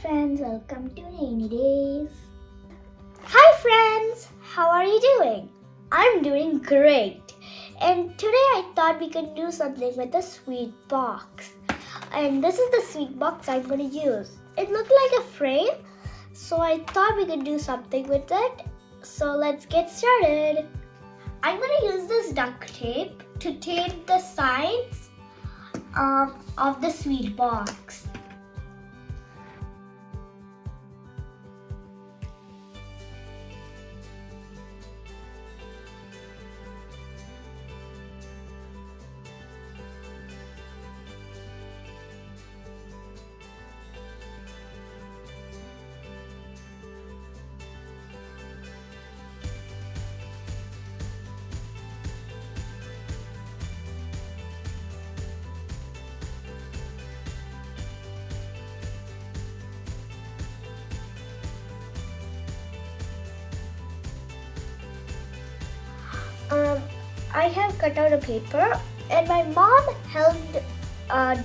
friends, welcome to Rainy Days. Hi friends, how are you doing? I'm doing great. And today I thought we could do something with the sweet box. And this is the sweet box I'm going to use. It looked like a frame, so I thought we could do something with it. So let's get started. I'm going to use this duct tape to tape the sides of the sweet box. I have cut out a paper and my mom helped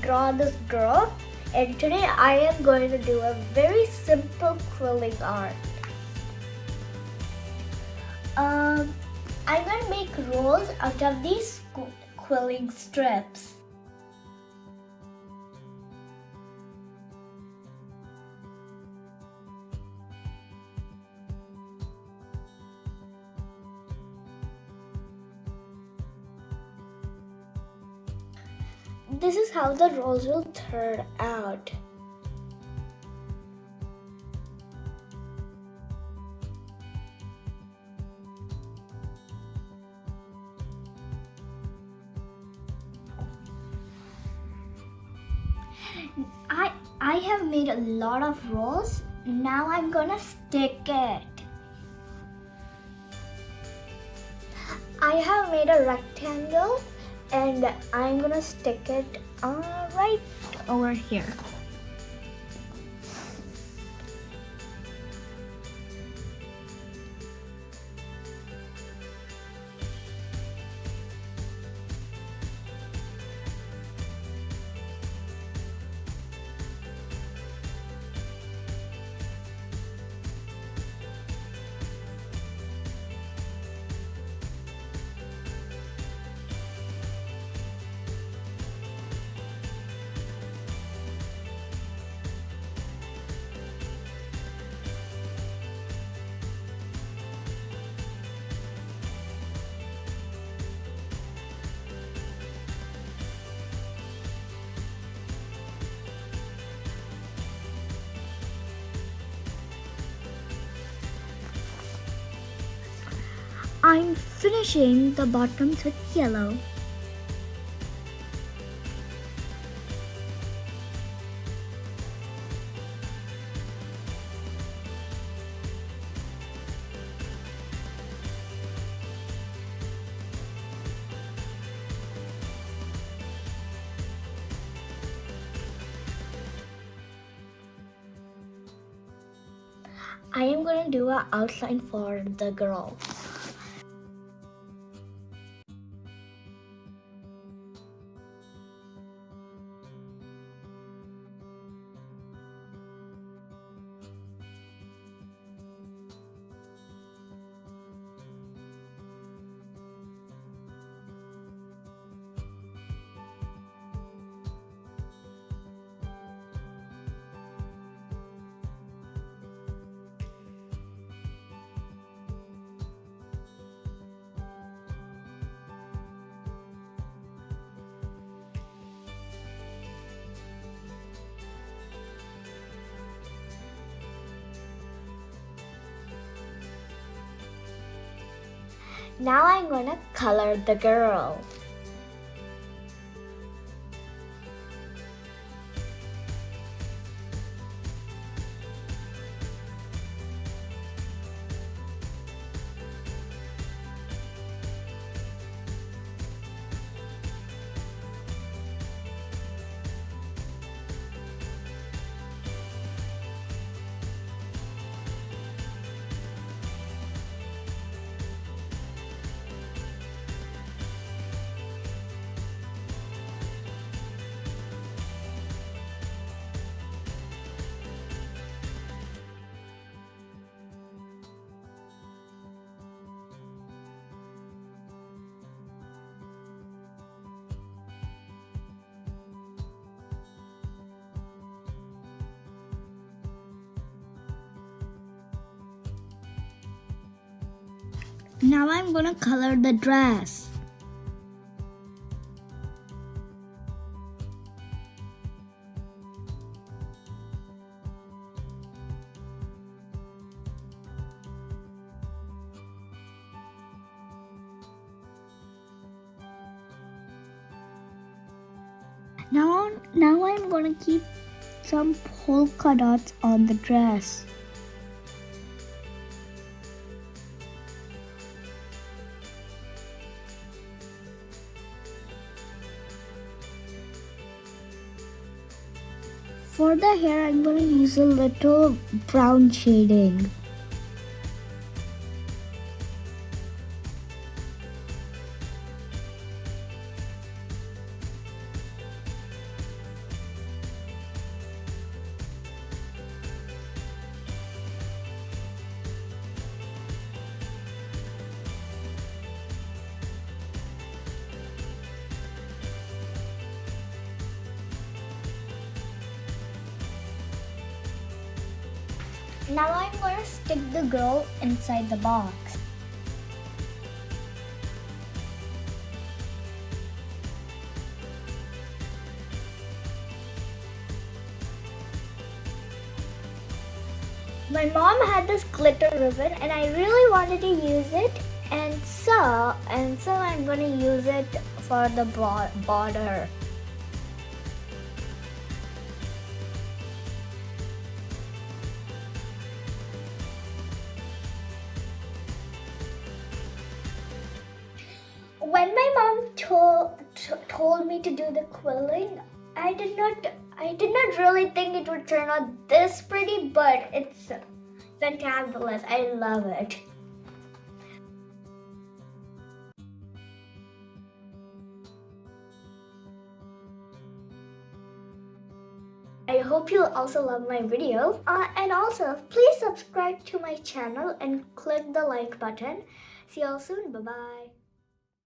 draw this girl, and today I am going to do a very simple quilling art. I'm going to make rolls out of these quilling strips. This is how the rolls will turn out. I have made a lot of rolls. Now I'm gonna stick it. I have made a rectangle and I'm gonna stick it right over here. I'm finishing the bottoms with yellow. I am going to do an outline for the girl. Now I'm gonna color the girl. Now I'm gonna color the dress. Now I'm gonna keep some polka dots on the dress. For the hair, I'm gonna use a little brown shading. Now I'm going to stick the girl inside the box. My mom had this glitter ribbon and I really wanted to use it, and so I'm going to use it for the border. When my mom told me to do the quilling, I did not really think it would turn out this pretty, but it's fantabulous. I love it. I hope you'll also love my video. And also, please subscribe to my channel and click the like button. See you all soon. Bye-bye.